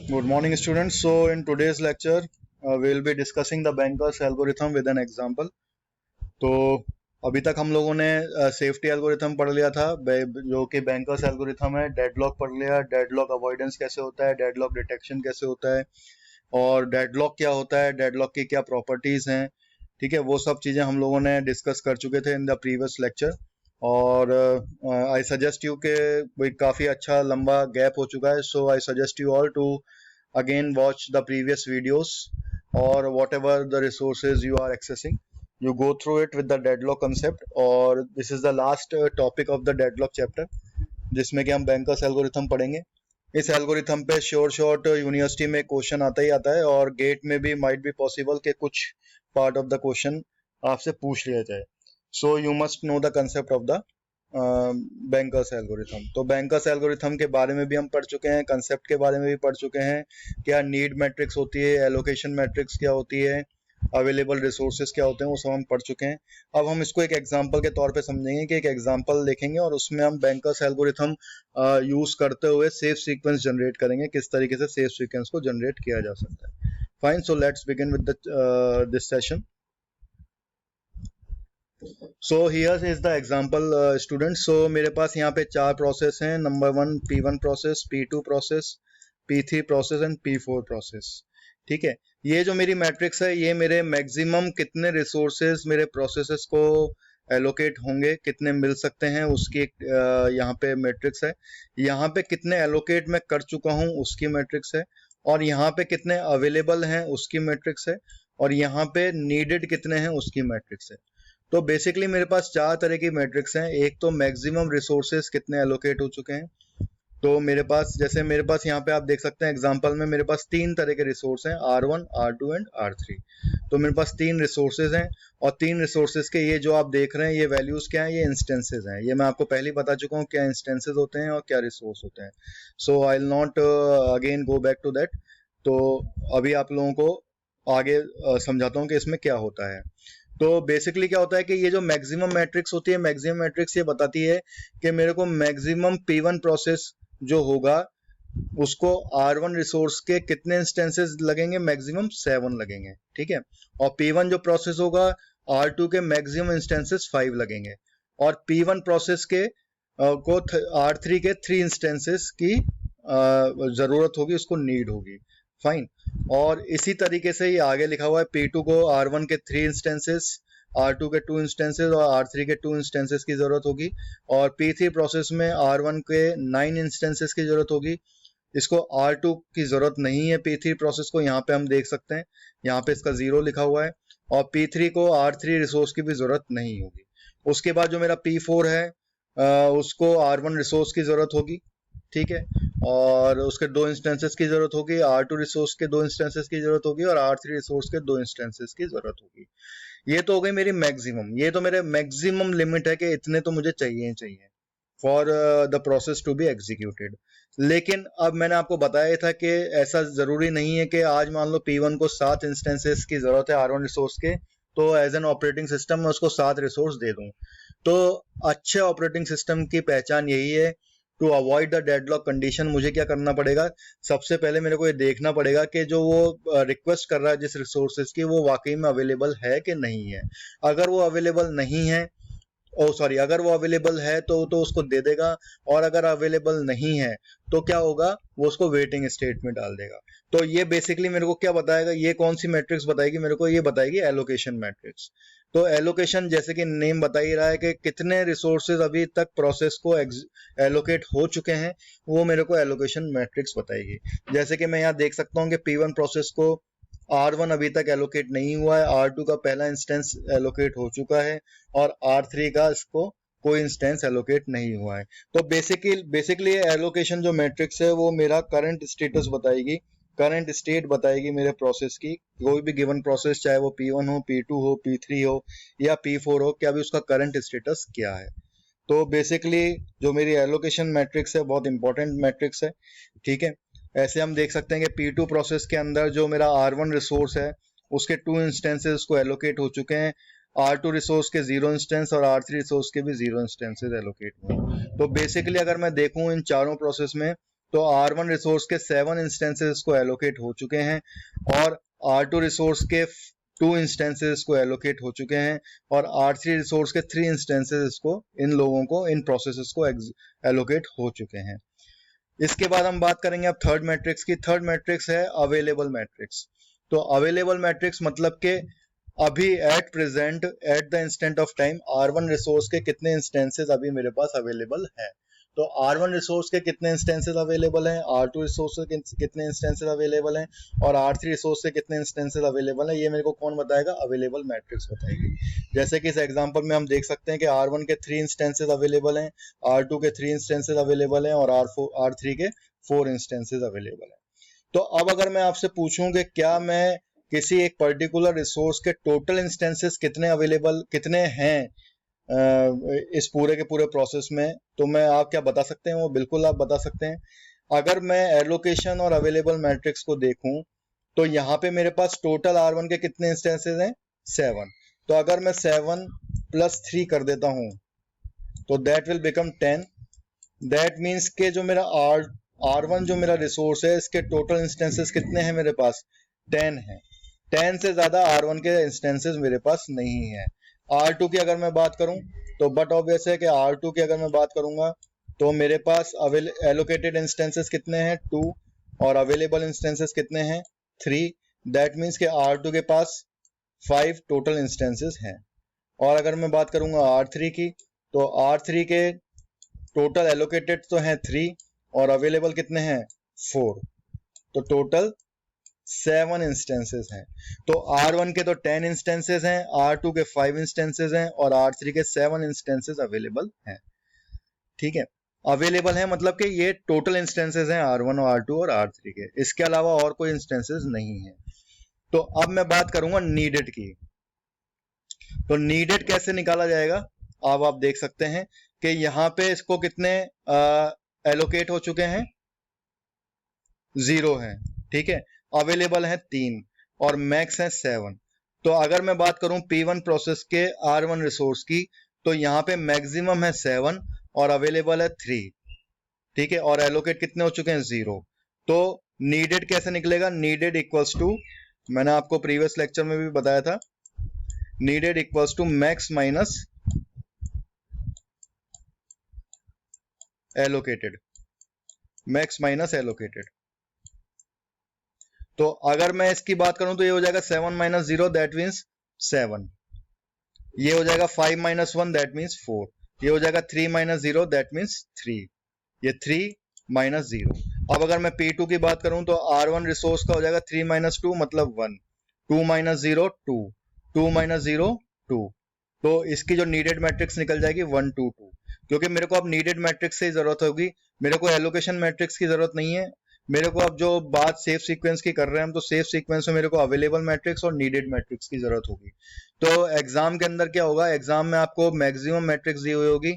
Good morning, students. So, in today's lecture, we'll be discussing the Banker's algorithm with an example. तो अभी तक हम लोगों ने सेफ्टी एल्गोरिथम पढ़ लिया था, जो कि बैंकर्स एल्गोरिथम है. डेडलॉक पढ़ लिया, डेडलॉक अवॉइडेंस कैसे होता है, डेडलॉक डिटेक्शन कैसे होता है, और डेडलॉक क्या होता है, डेडलॉक की क्या प्रॉपर्टीज हैं. ठीक है, वो सब चीजें हम लोगों ने डिस्कस कर चुके थे इन द प्रीवियस लेक्चर. और आई सजेस्ट यू के भाई काफी अच्छा लंबा गैप हो चुका है, so I suggest you all to again watch the previous videos or whatever the resources you are accessing. You go through it with the deadlock concept, और this is the last topic of the deadlock chapter जिसमें कि हम bankers algorithm पढ़ेंगे. इस algorithm पे short university में question आता ही आता है, और गेट में भी माइट बी पॉसिबल कि कुछ पार्ट ऑफ द क्वेश्चन आपसे पूछ लिया जाए. So you must know the concept of the bankers algorithm. तो बैंकर्स एल्गोरिथम के बारे में भी हम पढ़ चुके हैं, कंसेप्ट के बारे में भी पढ़ चुके हैं, क्या नीड मैट्रिक्स होती है, एलोकेशन मैट्रिक्स क्या होती है, अवेलेबल रिसोर्सेज क्या होते हैं, वो सब हम पढ़ चुके हैं. अब हम इसको एक एग्जांपल के तौर पे समझेंगे कि एक एग्जांपल देखेंगे और उसमें हम बैंकर्स एल्गोरिथम यूज करते हुए सेफ सीक्वेंस जनरेट करेंगे, किस तरीके से सेफ सीक्वेंस को जनरेट किया जा सकता है. Fine, so let's begin with this session. So here is the example students. So मेरे पास यहाँ पे चार प्रोसेस हैं. Number 1 P1 process, P2 process, P3 process and P4 process. ठीक है, ये जो मेरी मैट्रिक्स है, ये मेरे मैक्सिमम कितने रिसोर्सेज मेरे प्रोसेसेस को एलोकेट होंगे, कितने मिल सकते हैं, उसकी एक यहाँ पे मैट्रिक्स है. यहाँ पे कितने एलोकेट मैं कर चुका हूँ उसकी मैट्रिक्स है, और यहाँ पे कितने अवेलेबल हैं उसकी मैट्रिक्स है, और यहाँ पे नीडेड कितने हैं उसकी मैट्रिक्स है. तो बेसिकली मेरे पास चार तरह की मैट्रिक्स हैं. एक तो मैक्सिमम रिसोर्सेज कितने एलोकेट हो चुके हैं. तो मेरे पास, जैसे मेरे पास यहाँ पे आप देख सकते हैं एग्जांपल में, मेरे पास तीन तरह के रिसोर्स हैं, R1, R2 एंड R3. तो मेरे पास तीन रिसोर्सेज हैं, और तीन रिसोर्सेज के ये जो आप देख रहे हैं ये वैल्यूज क्या हैं, ये इंस्टेंसेज हैं. ये मैं आपको पहले ही बता चुका हूँ क्या इंस्टेंसेज होते हैं और क्या रिसोर्स होते हैं. So I will not again go back to that. तो अभी आप लोगों को आगे समझाता हूँ कि इसमें क्या होता है. तो बेसिकली क्या होता है कि ये जो मैक्सिमम मैट्रिक्स होती है, मैक्सिमम मैट्रिक्स ये बताती है कि मेरे को मैक्सिमम P1 प्रोसेस जो होगा उसको R1 रिसोर्स के कितने इंस्टेंसेस लगेंगे, मैक्सिमम 7 लगेंगे. ठीक है, और P1 जो प्रोसेस होगा R2 के मैक्सिमम इंस्टेंसेस 5 लगेंगे, और P1 प्रोसेस के को R3 के 3 इंस्टेंसेस की जरूरत होगी, उसको नीड होगी. फाइन, और इसी तरीके से ये आगे लिखा हुआ है, P2 को R1 के 3 इंस्टेंसेस, R2 के 2 इंस्टेंसेस और R3 के 2 इंस्टेंसेस की जरूरत होगी, और P3 प्रोसेस में R1 के 9 इंस्टेंसेस की जरूरत होगी. इसको R2 की जरूरत नहीं है P3 प्रोसेस को, यहाँ पे हम देख सकते हैं, यहाँ पे इसका 0 लिखा हुआ है, और P3 को R3 रिसोर्स की भी जरूरत नहीं होगी. उसके बाद जो मेरा P4 है उसको R1 रिसोर्स की जरूरत होगी. ठीक है, और उसके 2 इंस्टेंसेस की जरूरत होगी, R2 रिसोर्स के 2 इंस्टेंसेस की जरूरत होगी, और R3 रिसोर्स के 2 इंस्टेंसेस की जरूरत होगी. ये तो हो गई मेरी मैक्सिमम. ये तो मेरे मैक्सिमम लिमिट है कि इतने तो मुझे चाहिए ही चाहिए for the process to be executed. लेकिन अब मैंने आपको बताया था कि ऐसा जरूरी नहीं है कि आज मान लो P1 को 7 इंस्टेंसेस की जरूरत है R1 रिसोर्स के, तो एज एन ऑपरेटिंग सिस्टम मैं उसको 7 रिसोर्स दे दूं. तो अच्छे ऑपरेटिंग सिस्टम की पहचान यही है, to avoid the deadlock condition मुझे क्या करना पड़ेगा, सबसे पहले मेरे को ये देखना पड़ेगा कि जो वो रिक्वेस्ट कर रहा है जिस रिसोर्सेज की, वो वाकई में अवेलेबल है कि नहीं है. अगर वो अवेलेबल नहीं है, अगर वो अवेलेबल है तो उसको दे देगा, और अगर अवेलेबल नहीं है तो क्या होगा, वो उसको वेटिंग स्टेट में डाल देगा. तो ये बेसिकली मेरे को क्या बताएगा, ये कौन सी मैट्रिक्स बताएगी मेरे को, ये बताएगी एलोकेशन मैट्रिक्स. तो एलोकेशन जैसे कि नेम बता ही रहा है कि कितने रिसोर्सेज अभी तक प्रोसेस को एलोकेट हो चुके हैं, वो मेरे को एलोकेशन मैट्रिक्स बताएगी. जैसे कि मैं यहाँ देख सकता हूँ कि P1 प्रोसेस को R1 अभी तक एलोकेट नहीं हुआ है, R2 का पहला इंस्टेंस एलोकेट हो चुका है, और R3 का इसको कोई इंस्टेंस एलोकेट नहीं हुआ है. तो बेसिकली एलोकेशन जो मैट्रिक्स है वो मेरा करंट स्टेटस बताएगी, करंट स्टेट बताएगी मेरे प्रोसेस की. कोई भी गिवन प्रोसेस, चाहे वो P1 हो, P2 हो, P3 हो या P4 हो, क्या भी उसका करंट स्टेटस क्या है. तो बेसिकली जो मेरी एलोकेशन मैट्रिक्स है बहुत इंपॉर्टेंट मैट्रिक्स है. ठीक है, ऐसे हम देख सकते हैं कि P2 प्रोसेस के अंदर जो मेरा R1 रिसोर्स है उसके 2 इंस्टेंसेस को एलोकेट हो चुके हैं, R2 रिसोर्स के 0 इंस्टेंस और R3 रिसोर्स के भी 0 इंस्टेंसेस एलोकेट हुए. तो बेसिकली अगर मैं देखूं इन चारों प्रोसेस में, तो R1 रिसोर्स के 7 इंस्टेंसेस को एलोकेट हो चुके हैं और R2 रिसोर्स के 2 इंस्टेंसेस को एलोकेट हो चुके हैं और R3 रिसोर्स के 3 इंस्टेंसेस को इन प्रोसेसेस को एलोकेट हो चुके हैं। इसके बाद हम बात करेंगे अब थर्ड मैट्रिक्स की। थर्ड मैट्रिक्स है अवेलेबल मैट्रिक्स। तो अवेलेबल मैट्रिक्स मतलब कि अभी at present at the instant of time R1 resource के कितने इंस्टेंसेस अभी मेरे पास अवेलेबल है। तो R1 रिसोर्स के कितने इंस्टेंसेस अवेलेबल हैं, R2 रिसोर्स के कितने इंस्टेंसेस अवेलेबल हैं और R3 रिसोर्स के कितने इंस्टेंसेस अवेलेबल हैं, ये मेरे को कौन बताएगा, अवेलेबल मैट्रिक्स बताएगी। जैसे कि इस एग्जांपल में हम देख सकते हैं कि R1 के 3 इंस्टेंसेस अवेलेबल हैं, R2 के 3 इंस्टेंसेस अवेलेबल हैं और R3 के 4 इंस्टेंसेस अवेलेबल हैं। तो अब अगर मैं आपसे पूछूं कि क्या मैं किसी एक पर्टिकुलर रिसोर्स के टोटल इंस्टेंसेस कितने हैं इस पूरे के पूरे प्रोसेस में, तो मैं आप क्या बता सकते हैं, वो बिल्कुल आप बता सकते हैं। अगर मैं एलोकेशन और अवेलेबल मैट्रिक्स को देखूं तो यहाँ पे मेरे पास टोटल R1 के कितने इंस्टेंसेस हैं, 7। तो अगर मैं 7 + 3 कर देता हूं तो that will become 10। That means के जो मेरा R1 जो मेरा रिसोर्स है इसके टोटल इंस्टेंसेस कितने हैं मेरे पास, 10 है। 10 से ज्यादा R1 के इंस्टेंसेस मेरे पास नहीं है। R2 की अगर मैं बात करूं तो बट ऑब्वियस है कि R2 की अगर मैं बात करूंगा तो मेरे पास एलोकेटेड इंस्टेंसेस कितने हैं, 2 और अवेलेबल इंस्टेंसेस कितने हैं, 3। दैट मीन्स के R2 के पास 5 टोटल इंस्टेंसेस हैं। और अगर मैं बात करूंगा R3 की तो R3 के टोटल एलोकेटेड तो हैं 3 और अवेलेबल कितने हैं, 4। तो टोटल 7 इंस्टेंसेस हैं। तो R1 के तो 10 इंस्टेंसेस हैं, R2 के 5 इंस्टेंसेस हैं और R3 के 7 इंस्टेंसेस अवेलेबल हैं। ठीक है, अवेलेबल है मतलब कि ये टोटल इंस्टेंसेस हैं R1 और R2 और R3 के, इसके अलावा और कोई इंस्टेंसेस नहीं है। तो अब मैं बात करूंगा नीडेड की। तो नीडेड कैसे निकाला जाएगा, अब आप देख सकते हैं कि यहाँ पे इसको कितने एलोकेट हो चुके हैं, 0 है। ठीक है, अवेलेबल है 3 और मैक्स है 7। तो अगर मैं बात करूं P1 प्रोसेस के R1 रिसोर्स की तो यहाँ पे मैक्सिमम है 7 और अवेलेबल है 3। ठीक है, और एलोकेट कितने हो चुके हैं, 0। तो नीडेड कैसे निकलेगा, नीडेड इक्वल्स टू, मैंने आपको प्रीवियस लेक्चर में भी बताया था, needed equals to max minus allocated, max minus allocated. तो अगर मैं इसकी बात करूं तो ये हो जाएगा 7 - 0 दैट मीन्स 7, ये हो जाएगा 5 - 1 दैट मीन्स 4, ये हो जाएगा 3 - 0 दैट मीन्स 3, ये 3 - 0। अब अगर मैं P2 की बात करूं तो R1 रिसोर्स का हो जाएगा 3 - 2 मतलब 1, 2 - 0 2, 2 - 0 2। तो इसकी जो नीडेड मैट्रिक्स निकल जाएगी 1 2 2, क्योंकि मेरे को अब नीडेड मैट्रिक्स से ही जरूरत होगी, मेरे को एलोकेशन मैट्रिक्स की जरूरत नहीं है। मेरे को अब जो बात सेफ सीक्वेंस की कर रहे हैं हम, तो सेफ सीक्वेंस में मेरे को अवेलेबल मैट्रिक्स और नीडेड मैट्रिक्स की जरूरत होगी। तो एग्जाम के अंदर क्या होगा, एग्जाम में आपको मैक्सिमम मैट्रिक्स दी हुई होगी,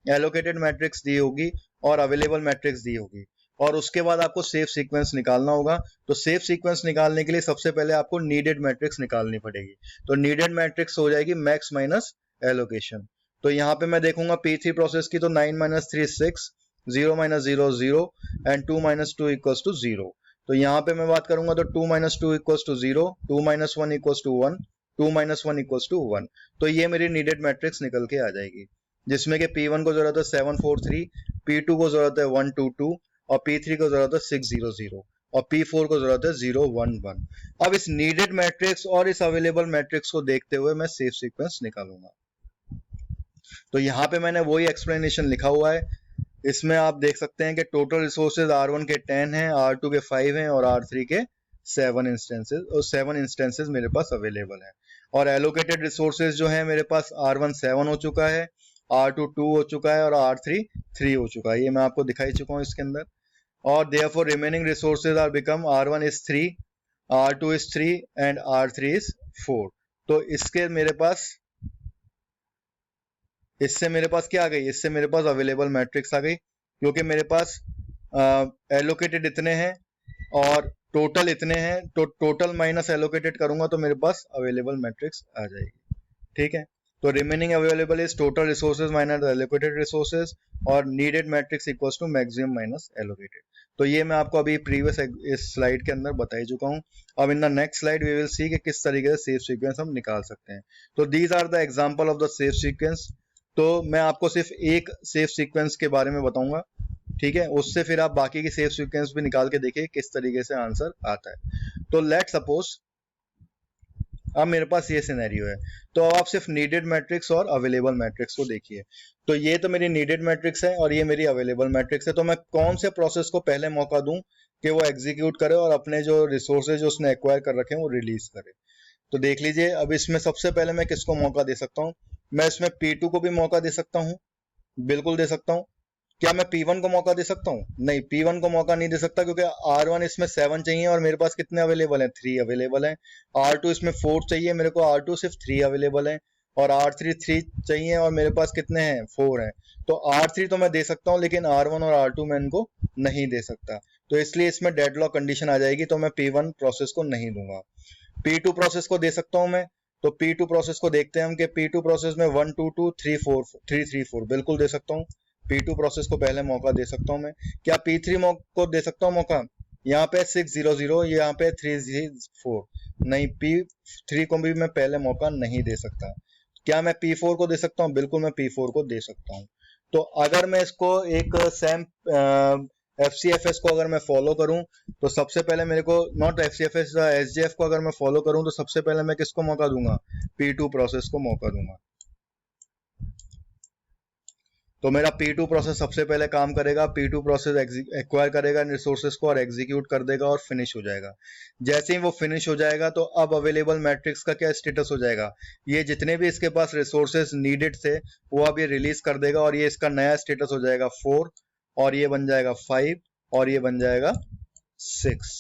एलोकेटेड मैट्रिक्स दी होगी और अवेलेबल मैट्रिक्स दी होगी, और उसके बाद आपको सेफ सीक्वेंस निकालना होगा। तो सेफ सीक्वेंस निकालने के लिए सबसे पहले आपको नीडेड मैट्रिक्स निकालनी पड़ेगी। तो नीडेड मैट्रिक्स हो जाएगी मैक्स माइनस एलोकेशन। तो यहाँ पे मैं देखूंगा P3 प्रोसेस की तो 9 - 3 6, 0 - 0 0 एंड 2 - 2 इक्वल्स टू 0। तो यहाँ पे मैं बात करूंगा तो 2 - 2 equals to 0, 2 - 1 equals to 1, 2 - 1 equals to 1। तो ये मेरी नीडेड मैट्रिक्स निकल के आ जाएगी, जिसमें कि P1 को जरूरत है 7 4 3, P2 को जरूरत है 1 2 2 और P3 को जरूरत है 6 0 0 और P4 को जरूरत है 0 1 1। अब इस नीडेड मैट्रिक्स और इस अवेलेबल मैट्रिक्स को देखते हुए मैं सेफ सीक्वेंस निकालूंगा। तो यहाँ पे मैंने वही एक्सप्लेनेशन लिखा हुआ है, इसमें आप देख सकते हैं कि टोटल रिसोर्सेज R1 के 10 हैं, R2 के 5 हैं और R3 के 7 इंस्टेंसेस, और 7 इंस्टेंसेस मेरे पास अवेलेबल हैं। और एलोकेटेड रिसोर्सेज जो है मेरे पास R1 7 हो चुका है, R2 2 हो चुका है और R3 3 हो चुका है, ये मैं आपको दिखाई चुका हूँ इसके अंदर। और therefore remaining resources are become R1 is 3, R2 is 3 and R3 is 4। तो इसके मेरे पास, इससे मेरे पास क्या आ गई, इससे मेरे पास अवेलेबल मैट्रिक्स आ गई, क्योंकि मेरे पास एलोकेटेड इतने हैं और टोटल इतने हैं, तो टोटल माइनस एलोकेटेड करूंगा तो मेरे पास अवेलेबल मैट्रिक्स आ जाएगी। ठीक है, तो remaining available is total resources minus allocated resources और needed matrix equals to maximum minus allocated. तो ये मैं आपको अभी प्रीवियस इस स्लाइड के अंदर बता ही चुका हूँ। अब in the next slide we will see कि किस तरीके से सेफ सीक्वेंस हम निकाल सकते हैं। तो these are the example of the safe sequence. तो मैं आपको सिर्फ एक सेफ सीक्वेंस के बारे में बताऊंगा, ठीक है, उससे फिर आप बाकी की सेफ सीक्वेंस भी निकाल के देखिए किस तरीके से आंसर आता है। तो लेट सपोज अब मेरे पास ये सिनेरियो है, तो अब आप सिर्फ नीडेड मैट्रिक्स और अवेलेबल मैट्रिक्स को देखिए। तो ये तो मेरी नीडेड मैट्रिक्स है और ये मेरी अवेलेबल मैट्रिक्स है। तो मैं कौन से प्रोसेस को पहले मौका दूं कि वो एग्जीक्यूट करे और अपने जो रिसोर्सेज जो उसने एक्वायर कर रखे हैं वो रिलीज करे। तो देख लीजिए, अब इसमें सबसे पहले मैं किसको मौका दे सकता हूँ? मैं इसमें P2 को भी मौका दे सकता हूँ, बिल्कुल दे सकता हूँ। क्या मैं P1 को मौका दे सकता हूँ? नहीं, P1 को मौका नहीं दे सकता क्योंकि R1 इसमें 7 चाहिए और मेरे पास कितने अवेलेबल हैं? 3 अवेलेबल हैं। R2 इसमें 4 चाहिए, मेरे को R2 सिर्फ 3 अवेलेबल हैं। और R3 3 चाहिए और मेरे पास कितने हैं? 4 हैं। तो R3 तो मैं दे सकता हूँ लेकिन R1 और R2 मैं इनको नहीं दे सकता, तो इसलिए इसमें डेडलॉक कंडीशन आ जाएगी, तो मैं P1 प्रोसेस को नहीं दूंगा। P2 प्रोसेस को दे सकता हूँ मैं, तो P2 प्रोसेस को देखते हैं हम कि P2 प्रोसेस में 1 2 2 3 4 3 3 4 बिल्कुल दे सकता हूँ। P2 प्रोसेस को पहले मौका दे सकता हूँ मैं। क्या P3 को दे सकता हूँ मौका? यहाँ पे 6 0 0, यहाँ पे 3 4, नहीं, P3 को भी मैं पहले मौका नहीं दे सकता। क्या मैं P4 को दे सकता हूँ? बिल्कुल मैं P4 को दे सकता हूँ। तो अगर मैं इसको एक सैम FCFS को अगर मैं फॉलो करूं तो सबसे पहले मेरे को नॉट FCFS, SJF को अगर मैं फॉलो करूं तो सबसे पहले मैं किसको मौका दूंगा? P2 प्रोसेस को मौका दूंगा। तो मेरा P2 प्रोसेस सबसे पहले काम करेगा, P2 प्रोसेस एक्वायर करेगा रिसोर्सेज को और एग्जीक्यूट कर देगा और फिनिश हो जाएगा। जैसे ही वो फिनिश हो जाएगा तो अब अवेलेबल मैट्रिक्स का क्या स्टेटस हो जाएगा? ये जितने भी इसके पास रिसोर्सेज नीडेड थे वो अब ये रिलीज कर देगा और ये इसका नया स्टेटस हो जाएगा 4 और ये बन जाएगा 5 और ये बन जाएगा 6।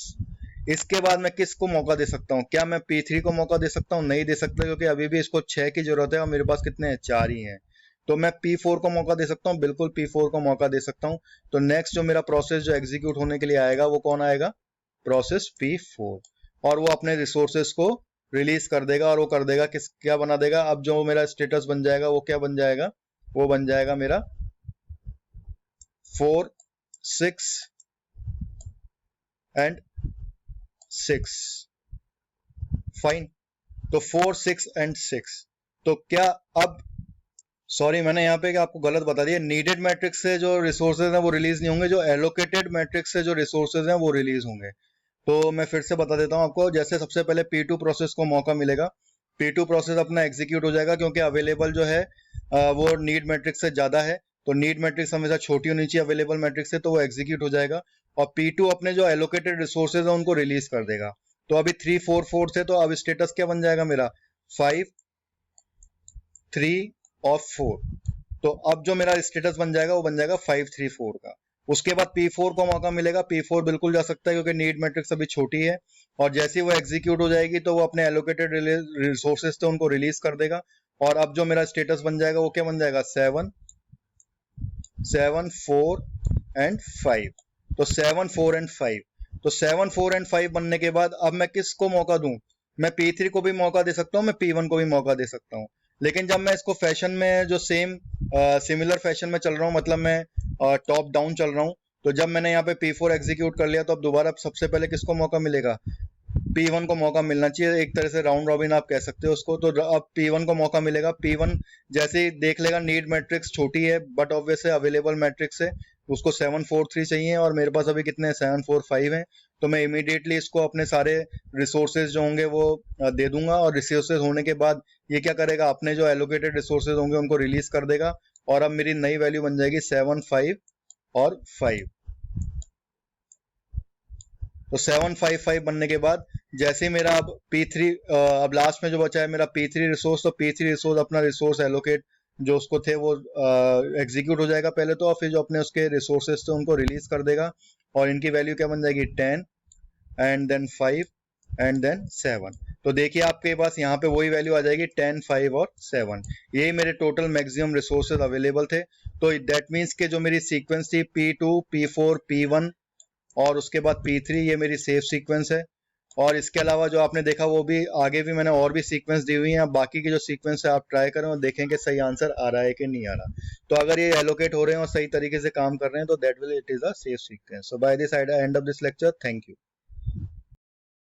इसके बाद मैं किसको मौका दे सकता हूँ? क्या मैं P3 को मौका दे सकता हूँ? नहीं दे सकता क्योंकि अभी भी इसको 6 की जरूरत है और मेरे पास कितने हैं? 4 ही हैं। तो मैं P4 को मौका दे सकता हूँ, बिल्कुल P4 को मौका दे सकता हूँ। तो नेक्स्ट जो मेरा प्रोसेस जो एग्जीक्यूट होने के लिए आएगा वो कौन आएगा? प्रोसेस P4, और वो अपने रिसोर्सेस को रिलीज कर देगा और वो कर देगा क्या बना देगा? अब जो मेरा स्टेटस बन जाएगा वो क्या बन जाएगा? वो बन जाएगा मेरा 4 6 एंड 6। फाइन। तो 4 6 एंड 6। तो क्या अब सॉरी मैंने यहाँ पे आपको गलत बता दिया, नीडेड मैट्रिक्स से जो रिसोर्सेज हैं वो रिलीज नहीं होंगे, जो एलोकेटेड मैट्रिक्स से जो रिसोर्सेज हैं वो रिलीज होंगे। तो मैं फिर से बता देता हूँ आपको। जैसे सबसे पहले P2 प्रोसेस को मौका मिलेगा, P2 प्रोसेस अपना एग्जीक्यूट हो जाएगा क्योंकि अवेलेबल जो है वो नीड मैट्रिक्स से ज्यादा है। तो नीड मैट्रिक्स हमेशा छोटी होनी चाहिए अवेलेबल मैट्रिक्स से, तो वो एग्जीक्यूट हो जाएगा और P2 अपने जो एलोकेटेड रिसोर्सेज है उनको रिलीज कर देगा। तो अभी 3 4 4 थे, तो अब स्टेटस क्या बन जाएगा मेरा? 5 3 और 4। तो अब जो मेरा स्टेटस बन जाएगा वो बन जाएगा 5 3 4 का। उसके बाद P4 को मौका मिलेगा, P4 बिल्कुल जा सकता है क्योंकि नीड मैट्रिक्स अभी छोटी है और जैसे ही वो एग्जीक्यूट हो जाएगी तो वो अपने एलोकेटेड रिसोर्सेज थे उनको रिलीज कर देगा और अब जो मेरा स्टेटस बन जाएगा वो क्या बन जाएगा? 7 7 4 एंड 5। तो 7 4 एंड 5। तो 7 4 एंड 5 बनने के बाद अब मैं किसको मौका दूं? मैं P3 को भी मौका दे सकता हूं, मैं P1 को भी मौका दे सकता हूं। लेकिन जब मैं इसको फैशन में जो सिमिलर फैशन में चल रहा हूँ, मतलब मैं टॉप डाउन चल रहा हूँ, तो जब मैंने यहाँ पे P4 एग्जीक्यूट कर लिया तो अब दोबारा सबसे पहले किसको मौका मिलेगा? P1 को मौका मिलना चाहिए, एक तरह से राउंड रॉबिन आप कह सकते हो उसको। तो अब P1 को मौका मिलेगा। P1 जैसे ही देख लेगा नीड मैट्रिक्स छोटी है बट ऑब्वियस है अवेलेबल मैट्रिक्स है, उसको 7 4 3 चाहिए और मेरे पास अभी कितने हैं? 7 4 5 हैं। तो मैं इमीडिएटली इसको अपने सारे रिसोर्सेज जो होंगे वो दे दूंगा और रिसोर्सेज होने के बाद ये क्या करेगा? अपने जो एलोकेटेड रिसोर्सेज होंगे उनको रिलीज कर देगा और अब मेरी नई वैल्यू बन जाएगी 7 5 और 5। तो 7 5 5 बनने के बाद जैसे ही मेरा अब P3 अब लास्ट में जो बचा है मेरा P3 रिसोर्स, तो P3 रिसोर्स अपना रिसोर्स एलोकेट जो उसको थे वो एग्जीक्यूट हो जाएगा पहले तो, और फिर जो अपने उसके रिसोर्सेज थे उनको रिलीज कर देगा और इनकी वैल्यू क्या बन जाएगी? 10 एंड देन 5 एंड देन 7। तो देखिए आपके पास यहाँ पे वही वैल्यू आ जाएगी 10 5 और 7। यही मेरे टोटल मैक्सिमम रिसोर्सेज अवेलेबल थे। तो दैट मीन्स के जो मेरी सीक्वेंस थी P2 P4 P1 और उसके बाद P3, ये मेरी सेफ सीक्वेंस है। और इसके अलावा जो आपने देखा वो भी आगे भी मैंने और भी सीक्वेंस दी हुई हैं, बाकी की जो सीक्वेंस है आप ट्राई करें और देखें कि सही आंसर आ रहा है कि नहीं आ रहा। तो अगर ये एलोकेट हो रहे हैं और सही तरीके से काम कर रहे हैं तो that will it is a safe sequence. So by this I end of this lecture. Thank you.